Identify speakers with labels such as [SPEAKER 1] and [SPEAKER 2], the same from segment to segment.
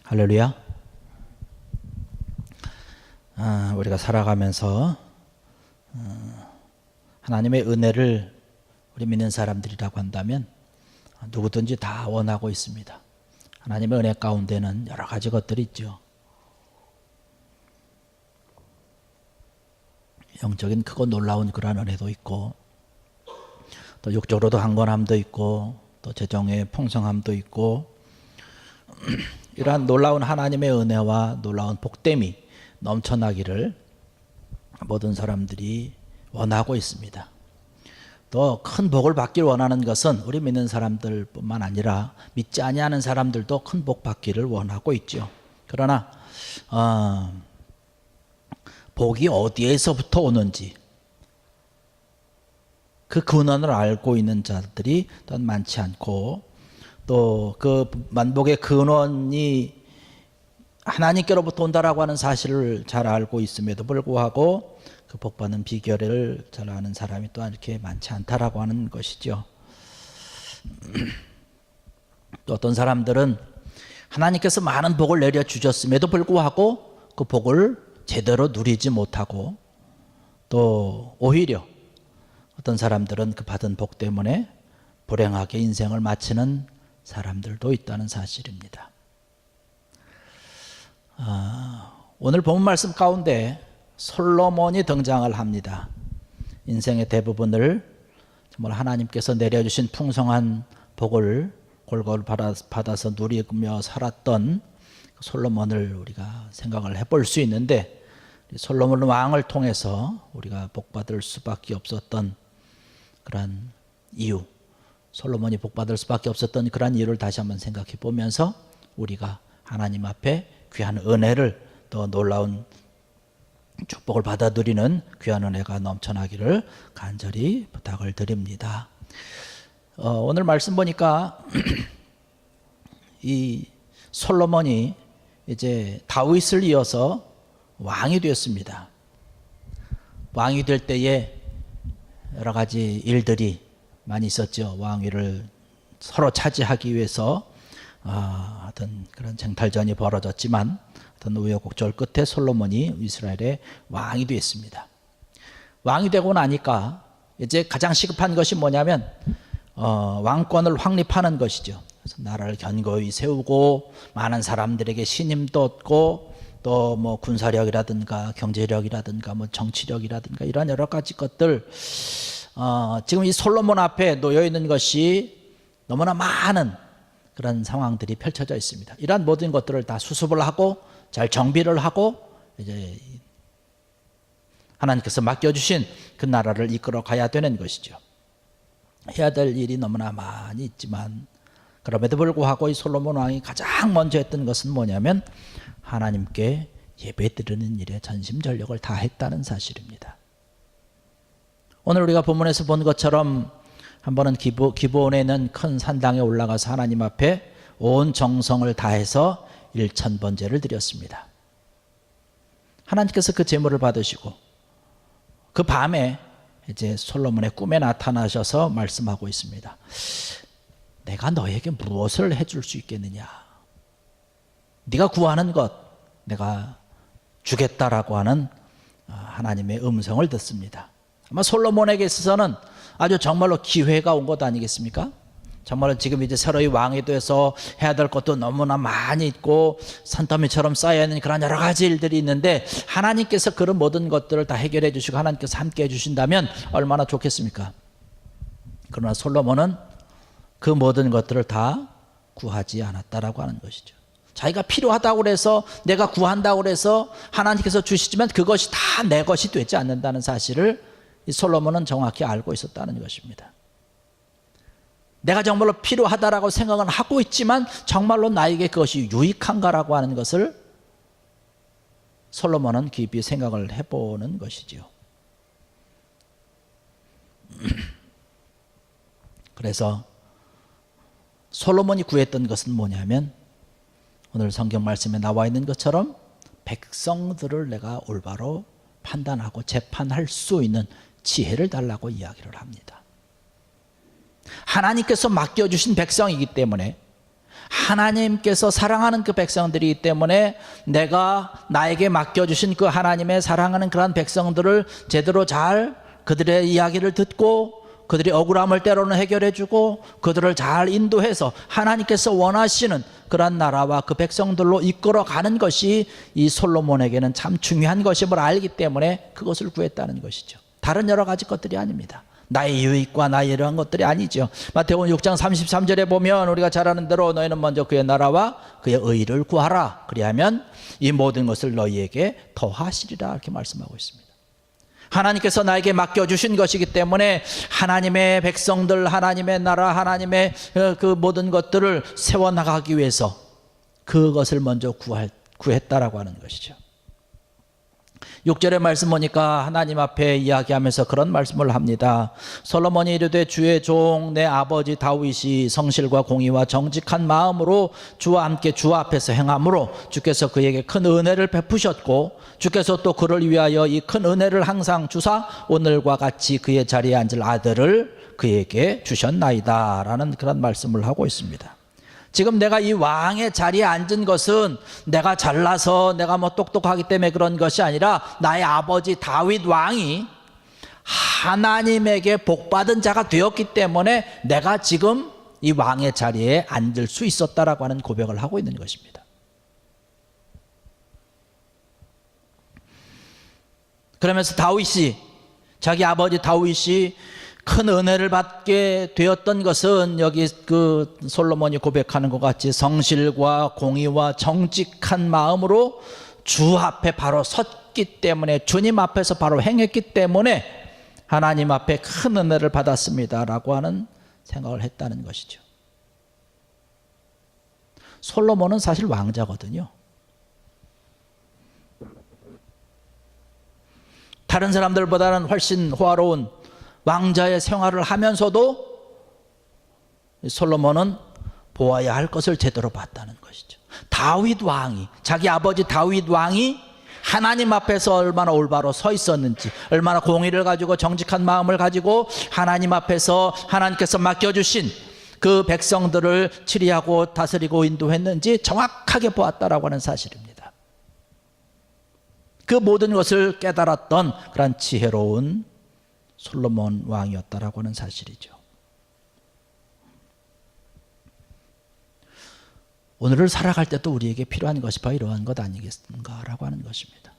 [SPEAKER 1] 할렐루야. 우리가 살아가면서 하나님의 은혜를 우리 믿는 사람들이라고 한다면 누구든지 다 원하고 있습니다. 하나님의 은혜 가운데는 여러 가지 것들이 있죠. 영적인 크고 놀라운 그러한 은혜도 있고, 또 육적으로도 강건함도 있고, 또 재정의 풍성함도 있고, 이러한 놀라운 하나님의 은혜와 놀라운 복됨이 넘쳐나기를 모든 사람들이 원하고 있습니다. 또 큰 복을 받기를 원하는 것은 우리 믿는 사람들뿐만 아니라 믿지 아니하는 사람들도 큰 복 받기를 원하고 있죠. 그러나 복이 어디에서부터 오는지 그 근원을 알고 있는 자들이 또한 많지 않고, 또 그 만복의 근원이 하나님께로부터 온다라고 하는 사실을 잘 알고 있음에도 불구하고 그 복받는 비결을 잘 아는 사람이 또한 이렇게 많지 않다라고 하는 것이죠. 또 어떤 사람들은 하나님께서 많은 복을 내려주셨음에도 불구하고 그 복을 제대로 누리지 못하고, 또 오히려 어떤 사람들은 그 받은 복 때문에 불행하게 인생을 마치는 사람들도 있다는 사실입니다. 오늘 본 말씀 가운데 솔로몬이 등장을 합니다. 인생의 대부분을 정말 하나님께서 내려주신 풍성한 복을 골고루 받아서 누리며 살았던 솔로몬을 우리가 생각을 해볼 수 있는데, 솔로몬 왕을 통해서 우리가 복받을 수밖에 없었던 그런 이유, 솔로몬이 복받을 수밖에 없었던 그런 이유를 다시 한번 생각해 보면서 우리가 하나님 앞에 귀한 은혜를, 또 놀라운 축복을 받아 누리는 귀한 은혜가 넘쳐나기를 간절히 부탁을 드립니다. 오늘 말씀 보니까 이 솔로몬이 이제 다윗을 이어서 왕이 되었습니다. 왕이 될 때에 여러 가지 일들이 많이 있었죠. 왕위를 서로 차지하기 위해서 어떤 그런 쟁탈전이 벌어졌지만, 어떤 우여곡절 끝에 솔로몬이 이스라엘의 왕이 되었습니다. 왕이 되고 나니까 이제 가장 시급한 것이 뭐냐면 왕권을 확립하는 것이죠. 그래서 나라를 견고히 세우고 많은 사람들에게 신임도 얻고, 또 뭐 군사력이라든가 경제력이라든가 뭐 정치력이라든가 이런 여러 가지 것들, 지금 이 솔로몬 앞에 놓여 있는 것이 너무나 많은 그런 상황들이 펼쳐져 있습니다. 이러한 모든 것들을 다 수습을 하고 잘 정비를 하고 이제 하나님께서 맡겨주신 그 나라를 이끌어 가야 되는 것이죠. 해야 될 일이 너무나 많이 있지만, 그럼에도 불구하고 이 솔로몬 왕이 가장 먼저 했던 것은 뭐냐면 하나님께 예배드리는 일에 전심전력을 다했다는 사실입니다. 오늘 우리가 본문에서 본 것처럼 한 번은 기브온에 있는 큰 산당에 올라가서 하나님 앞에 온 정성을 다해서 1000번제를 드렸습니다. 하나님께서 그 제물을 받으시고 그 밤에 이제 솔로몬의 꿈에 나타나셔서 말씀하고 있습니다. 내가 너에게 무엇을 해줄 수 있겠느냐? 네가 구하는 것 내가 주겠다라고 하는 하나님의 음성을 듣습니다. 아마 솔로몬에게 있어서는 아주 정말로 기회가 온 것 아니겠습니까? 정말로 지금 이제 새로이 왕이 돼서 해야 될 것도 너무나 많이 있고 산더미처럼 쌓여있는 그런 여러 가지 일들이 있는데, 하나님께서 그런 모든 것들을 다 해결해 주시고 하나님께서 함께 해주신다면 얼마나 좋겠습니까? 그러나 솔로몬은 그 모든 것들을 다 구하지 않았다라고 하는 것이죠. 자기가 필요하다고 해서, 내가 구한다고 해서 하나님께서 주시지만 그것이 다 내 것이 되지 않는다는 사실을 이 솔로몬은 정확히 알고 있었다는 것입니다. 내가 정말로 필요하다라고 생각은 하고 있지만 정말로 나에게 그것이 유익한가라고 하는 것을 솔로몬은 깊이 생각을 해보는 것이죠. 그래서 솔로몬이 구했던 것은 뭐냐면, 오늘 성경 말씀에 나와 있는 것처럼 백성들을 내가 올바로 판단하고 재판할 수 있는 지혜를 달라고 이야기를 합니다. 하나님께서 맡겨주신 백성이기 때문에 하나님께서 사랑하는 그 백성들이기 때문에 내가 나에게 맡겨주신 그 하나님의 사랑하는 그러한 백성들을 제대로 잘 그들의 이야기를 듣고 그들이 억울함을 때로는 해결해주고 그들을 잘 인도해서 하나님께서 원하시는 그러한 나라와 그 백성들로 이끌어가는 것이 이 솔로몬에게는 참 중요한 것임을 알기 때문에 그것을 구했다는 것이죠. 다른 여러 가지 것들이 아닙니다. 나의 유익과 나의 이러한 것들이 아니죠. 마태복음 6장 33절에 보면 우리가 잘 아는 대로 너희는 먼저 그의 나라와 그의 의를 구하라. 그리하면 이 모든 것을 너희에게 더하시리라 이렇게 말씀하고 있습니다. 하나님께서 나에게 맡겨주신 것이기 때문에 하나님의 백성들, 하나님의 나라, 하나님의 그 모든 것들을 세워나가기 위해서 그것을 먼저 구했다라고 하는 것이죠. 6절의 말씀 보니까 하나님 앞에 이야기하면서 그런 말씀을 합니다. 솔로몬이 이르되 주의 종 내 아버지 다윗이 성실과 공의와 정직한 마음으로 주와 함께 주 앞에서 행함으로 주께서 그에게 큰 은혜를 베푸셨고 주께서 또 그를 위하여 이 큰 은혜를 항상 주사 오늘과 같이 그의 자리에 앉을 아들을 그에게 주셨나이다 라는 그런 말씀을 하고 있습니다. 지금 내가 이 왕의 자리에 앉은 것은 내가 잘나서 내가 뭐 똑똑하기 때문에 그런 것이 아니라 나의 아버지 다윗 왕이 하나님에게 복받은 자가 되었기 때문에 내가 지금 이 왕의 자리에 앉을 수 있었다라고 하는 고백을 하고 있는 것입니다. 그러면서 다윗이 자기 아버지 다윗이 큰 은혜를 받게 되었던 것은 여기 그 솔로몬이 고백하는 것 같이 성실과 공의와 정직한 마음으로 주 앞에 바로 섰기 때문에 주님 앞에서 바로 행했기 때문에 하나님 앞에 큰 은혜를 받았습니다라고 하는 생각을 했다는 것이죠. 솔로몬은 사실 왕자거든요. 다른 사람들보다는 훨씬 호화로운 왕자의 생활을 하면서도 솔로몬은 보아야 할 것을 제대로 봤다는 것이죠. 다윗 왕이, 자기 아버지 다윗 왕이 하나님 앞에서 얼마나 올바로 서 있었는지, 얼마나 공의를 가지고 정직한 마음을 가지고 하나님 앞에서 하나님께서 맡겨주신 그 백성들을 치리하고 다스리고 인도했는지 정확하게 보았다라고 하는 사실입니다. 그 모든 것을 깨달았던 그런 지혜로운 솔로몬 왕이었다라고 하는 사실이죠. 오늘을 살아갈 때도 우리에게 필요한 것이 바로 이러한 것 아니겠는가라고 하는 것입니다.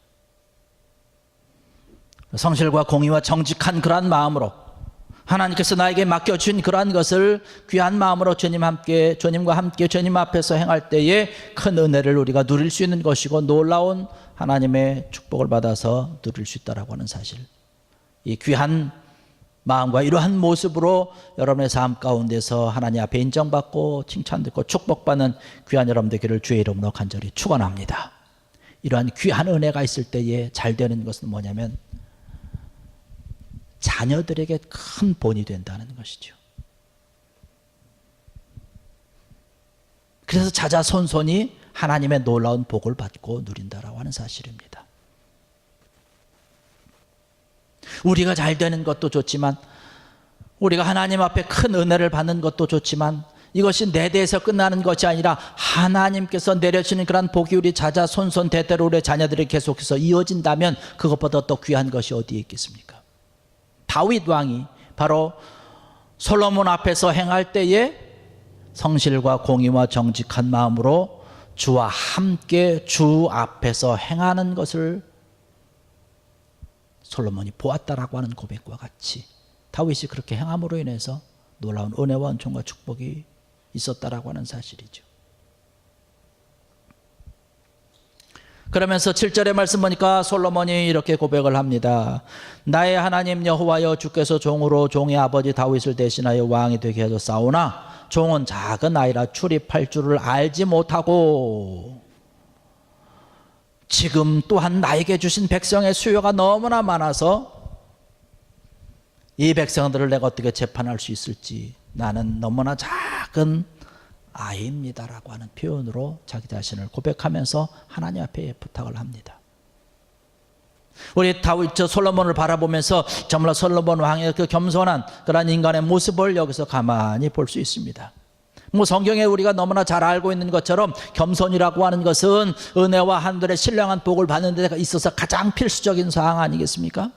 [SPEAKER 1] 성실과 공의와 정직한 그러한 마음으로 하나님께서 나에게 맡겨준 그러한 것을 귀한 마음으로 주님과 함께 주님 앞에서 행할 때에 큰 은혜를 우리가 누릴 수 있는 것이고 놀라운 하나님의 축복을 받아서 누릴 수 있다라고 하는 사실, 이 귀한 마음과 이러한 모습으로 여러분의 삶 가운데서 하나님 앞에 인정받고 칭찬받고 축복받는 귀한 여러분 되기를 주의 이름으로 간절히 축원합니다. 이러한 귀한 은혜가 있을 때에 잘 되는 것은 뭐냐면 자녀들에게 큰 본이 된다는 것이죠. 그래서 자자손손이 하나님의 놀라운 복을 받고 누린다라고 하는 사실입니다. 우리가 잘 되는 것도 좋지만, 우리가 하나님 앞에 큰 은혜를 받는 것도 좋지만, 이것이 내 대에서 끝나는 것이 아니라 하나님께서 내려주는 그런 복이 우리 자자손손 대대로 우리 자녀들이 계속해서 이어진다면 그것보다 더 귀한 것이 어디에 있겠습니까? 다윗 왕이 바로 솔로몬 앞에서 행할 때에 성실과 공의와 정직한 마음으로 주와 함께 주 앞에서 행하는 것을 솔로몬이 보았다라고 하는 고백과 같이 다윗이 그렇게 행함으로 인해서 놀라운 은혜와 은총과 축복이 있었다라고 하는 사실이죠. 그러면서 7절의 말씀 보니까 솔로몬이 이렇게 고백을 합니다. 나의 하나님 여호와여, 주께서 종으로 종의 아버지 다윗을 대신하여 왕이 되게 하셨사오나 종은 작은 아이라 출입할 줄을 알지 못하고 지금 또한 나에게 주신 백성의 수요가 너무나 많아서 이 백성들을 내가 어떻게 재판할 수 있을지 나는 너무나 작은 아이입니다라고 하는 표현으로 자기 자신을 고백하면서 하나님 앞에 부탁을 합니다. 우리 다윗 솔로몬을 바라보면서 정말 솔로몬 왕의 그 겸손한 그런 인간의 모습을 여기서 가만히 볼 수 있습니다. 뭐 성경에 우리가 너무나 잘 알고 있는 것처럼 겸손이라고 하는 것은 은혜와 하늘의 신령한 복을 받는 데 있어서 가장 필수적인 사항 아니겠습니까?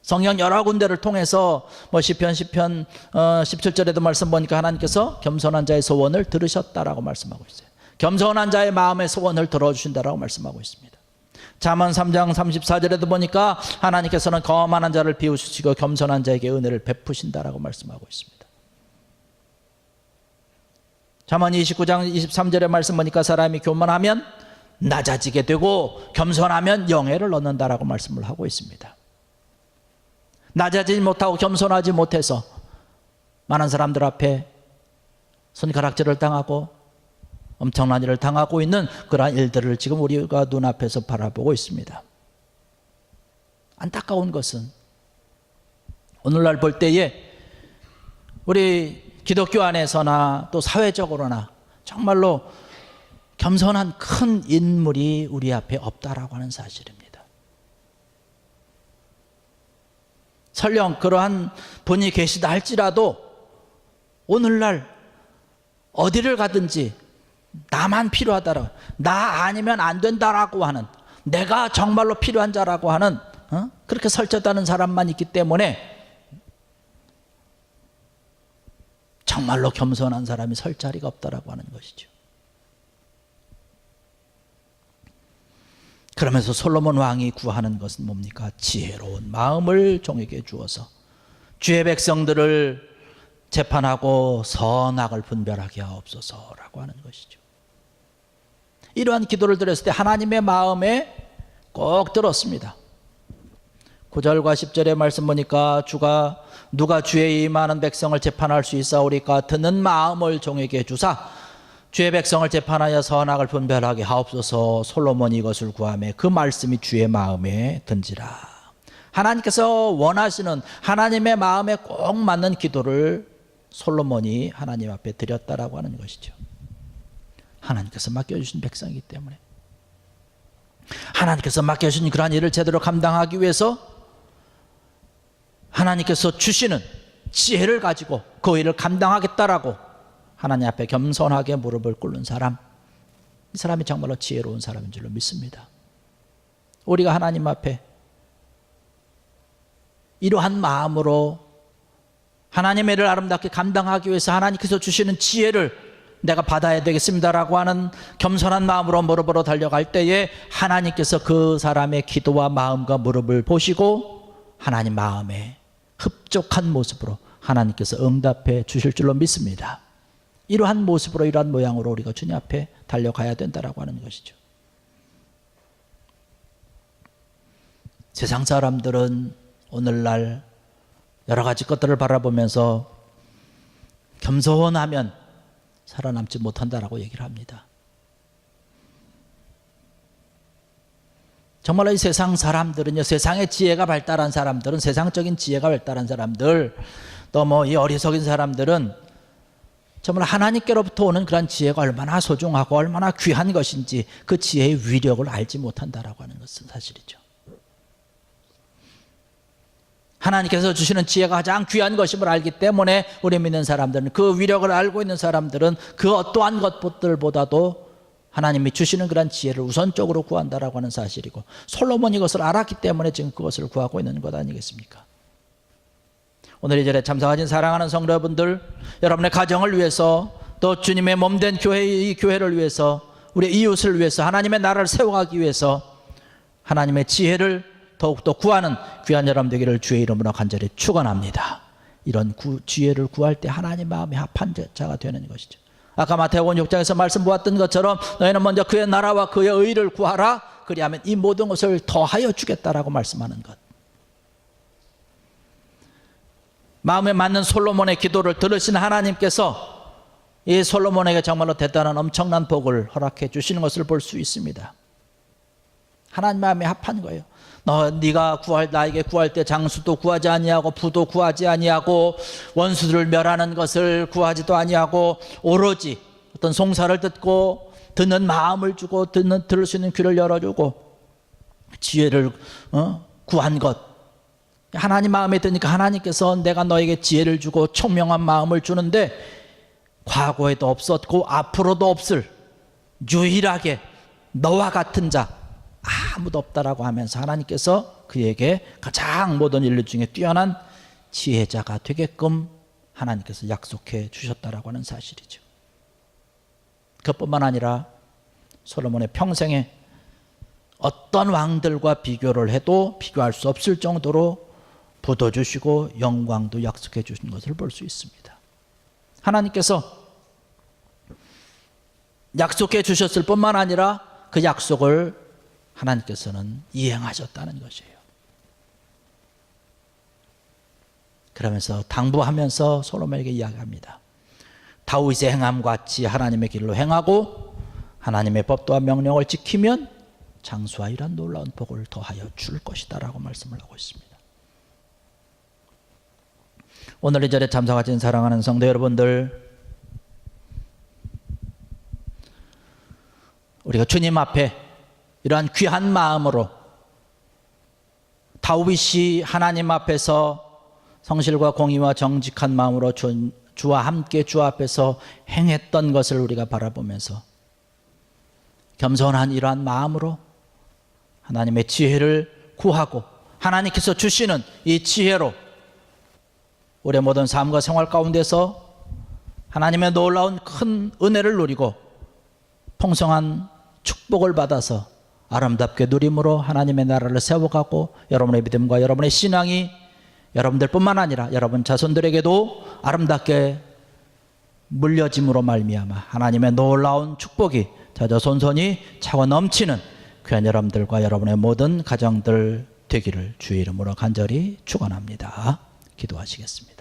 [SPEAKER 1] 성경 여러 군데를 통해서 뭐 시편 17절에도 말씀 보니까 하나님께서 겸손한 자의 소원을 들으셨다라고 말씀하고 있어요. 겸손한 자의 마음의 소원을 들어주신다라고 말씀하고 있습니다. 잠언 3장 34절에도 보니까 하나님께서는 거만한 자를 비우시고 겸손한 자에게 은혜를 베푸신다라고 말씀하고 있습니다. 잠언 29장 23절의 말씀 보니까 사람이 교만하면 낮아지게 되고 겸손하면 영예를 얻는다라고 말씀을 하고 있습니다. 낮아지지 못하고 겸손하지 못해서 많은 사람들 앞에 손가락질을 당하고 엄청난 일을 당하고 있는 그러한 일들을 지금 우리가 눈앞에서 바라보고 있습니다. 안타까운 것은 오늘날 볼 때에 우리 기독교 안에서나 또 사회적으로나 정말로 겸손한 큰 인물이 우리 앞에 없다라고 하는 사실입니다. 설령 그러한 분이 계시다 할지라도 오늘날 어디를 가든지 나만 필요하다라고, 나 아니면 안 된다라고 하는, 내가 정말로 필요한 자라고 하는 그렇게 설쳤다는 사람만 있기 때문에 정말로 겸손한 사람이 설 자리가 없다라고 하는 것이죠. 그러면서 솔로몬 왕이 구하는 것은 뭡니까? 지혜로운 마음을 종에게 주어서 주의 백성들을 재판하고 선악을 분별하게 하옵소서라고 하는 것이죠. 이러한 기도를 드렸을 때 하나님의 마음에 꼭 들었습니다. 9절과 10절의 말씀 보니까 누가 주의 임하는 백성을 재판할 수 있사오리까? 듣는 마음을 종에게 주사 주의 백성을 재판하여 선악을 분별하게 하옵소서. 솔로몬이 이것을 구하매 그 말씀이 주의 마음에 든지라. 하나님께서 원하시는 하나님의 마음에 꼭 맞는 기도를 솔로몬이 하나님 앞에 드렸다라고 하는 것이죠. 하나님께서 맡겨주신 백성이기 때문에, 하나님께서 맡겨주신 그러한 일을 제대로 감당하기 위해서 하나님께서 주시는 지혜를 가지고 그 일을 감당하겠다라고 하나님 앞에 겸손하게 무릎을 꿇는 사람, 이 사람이 정말로 지혜로운 사람인 줄로 믿습니다. 우리가 하나님 앞에 이러한 마음으로 하나님의 일을 아름답게 감당하기 위해서 하나님께서 주시는 지혜를 내가 받아야 되겠습니다라고 하는 겸손한 마음으로 무릎으로 달려갈 때에 하나님께서 그 사람의 기도와 마음과 무릎을 보시고 하나님 마음에 흡족한 모습으로 하나님께서 응답해 주실 줄로 믿습니다. 이러한 모습으로, 이러한 모양으로 우리가 주님 앞에 달려가야 된다라고 하는 것이죠. 세상 사람들은 오늘날 여러 가지 것들을 바라보면서 겸손하면 살아남지 못한다라고 얘기를 합니다. 정말로 이 세상 사람들은요, 세상의 지혜가 발달한 사람들은, 세상적인 지혜가 발달한 사람들, 또 뭐 이 어리석은 사람들은 정말 하나님께로부터 오는 그런 지혜가 얼마나 소중하고 얼마나 귀한 것인지 그 지혜의 위력을 알지 못한다라고 하는 것은 사실이죠. 하나님께서 주시는 지혜가 가장 귀한 것임을 알기 때문에 우리 믿는 사람들은, 그 위력을 알고 있는 사람들은 그 어떠한 것들보다도 하나님이 주시는 그런 지혜를 우선적으로 구한다라고 하는 사실이고, 솔로몬이 이것을 알았기 때문에 지금 그것을 구하고 있는 것 아니겠습니까? 오늘 이 자리에 참석하신 사랑하는 성도 여러분들, 여러분의 가정을 위해서, 또 주님의 몸된 교회, 이 교회를 위해서, 우리 이웃을 위해서, 하나님의 나라를 세워가기 위해서 하나님의 지혜를 더욱더 구하는 귀한 여러분 되기를 주의 이름으로 간절히 축원합니다. 이런 지혜를 구할 때 하나님 마음에 합한 자가 되는 것이죠. 아까 마태복음 6장에서 말씀 보았던 것처럼 너희는 먼저 그의 나라와 그의 의를 구하라, 그리하면 이 모든 것을 더하여 주겠다라고 말씀하는 것. 마음에 맞는 솔로몬의 기도를 들으신 하나님께서 이 솔로몬에게 정말로 대단한 엄청난 복을 허락해 주시는 것을 볼 수 있습니다. 하나님 마음에 합한 거예요. 네가 나에게 구할 때 장수도 구하지 아니하고 부도 구하지 아니하고 원수들을 멸하는 것을 구하지도 아니하고 오로지 어떤 송사를 듣고 듣는 마음을 주고 들을 수 있는 귀를 열어주고 지혜를 구한 것. 하나님 마음에 드니까 하나님께서 내가 너에게 지혜를 주고 총명한 마음을 주는데 과거에도 없었고 앞으로도 없을 유일하게 너와 같은 자 아무도 없다라고 하면서 하나님께서 그에게 가장 모든 인류 중에 뛰어난 지혜자가 되게끔 하나님께서 약속해 주셨다라고 하는 사실이죠. 그뿐만 아니라 솔로몬의 평생에 어떤 왕들과 비교를 해도 비교할 수 없을 정도로 부도 주시고 영광도 약속해 주신 것을 볼 수 있습니다. 하나님께서 약속해 주셨을 뿐만 아니라 그 약속을 하나님께서는 이행하셨다는 것이에요. 그러면서 당부하면서 솔로몬에게 이야기합니다. 다윗의 행함 같이 하나님의 길로 행하고 하나님의 법도와 명령을 지키면 장수와 이런 놀라운 복을 더하여 줄 것이다 라고 말씀을 하고 있습니다. 오늘 이 자리에 참석하신 사랑하는 성도 여러분들, 우리가 주님 앞에 이러한 귀한 마음으로 다윗이 하나님 앞에서 성실과 공의와 정직한 마음으로 주와 함께 주 앞에서 행했던 것을 우리가 바라보면서 겸손한 이러한 마음으로 하나님의 지혜를 구하고 하나님께서 주시는 이 지혜로 우리의 모든 삶과 생활 가운데서 하나님의 놀라운 큰 은혜를 누리고 풍성한 축복을 받아서 아름답게 누림으로 하나님의 나라를 세워가고 여러분의 믿음과 여러분의 신앙이 여러분들뿐만 아니라 여러분 자손들에게도 아름답게 물려짐으로 말미암아 하나님의 놀라운 축복이 자자손손이 차고 넘치는 귀한 여러분들과 여러분의 모든 가정들 되기를 주의 이름으로 간절히 축원합니다. 기도하시겠습니다.